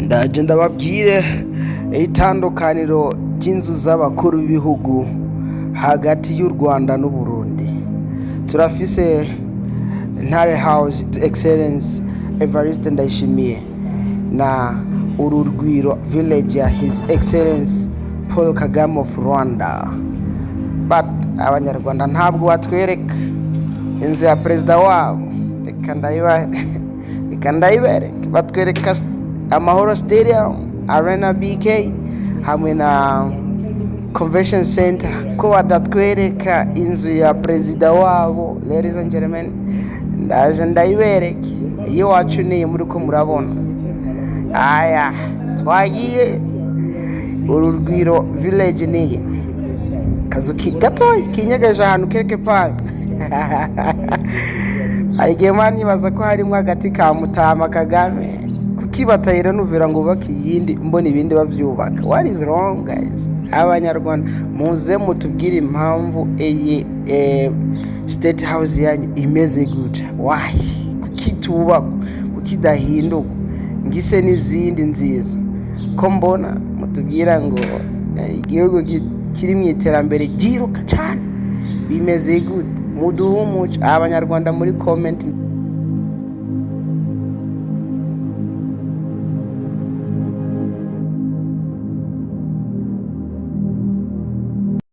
ndaje ndababwire itandukaniro ry'inzu z'abakuru b'ibihugu hagati y'u Rwanda n'u Burundi. Turafise Ntare House Excellence Evariste Ndayishimiye na Urugwiro Village ya His Excellence Paul Kagame of Rwanda. But abanyarwanda ntabwo batwereka inzu ya perezida wabo. Reka ndayibereke batwereka Amahoro Stadium, Arena BK hamwe na Convention Center, ko badatwereka inzu ya perezida wabo. Ladies and gentlemen, ndaje ndayibereke iyo wacuniye muri ko murabona. Aya twagiye Urugwiro Village niye kazu gatoyi kinyegeje ahantu keke park. Arigemani baza ko harimo agati ka Mutama Kagame kukibatayira nuvira ngo bakiyindi mbona ibindi bavyubaka. What is wrong guys? Abanyarwanda muze mutubwire impamvu State House yanyu imeze gutya. Why kukitubaka kukidahinduka ngise n'izindi nziza ko mbona mutubwira ngo igihugu kiri mu iterambere giruka cyane bimeze gute? Muduhumuca abanyarwanda muri comment.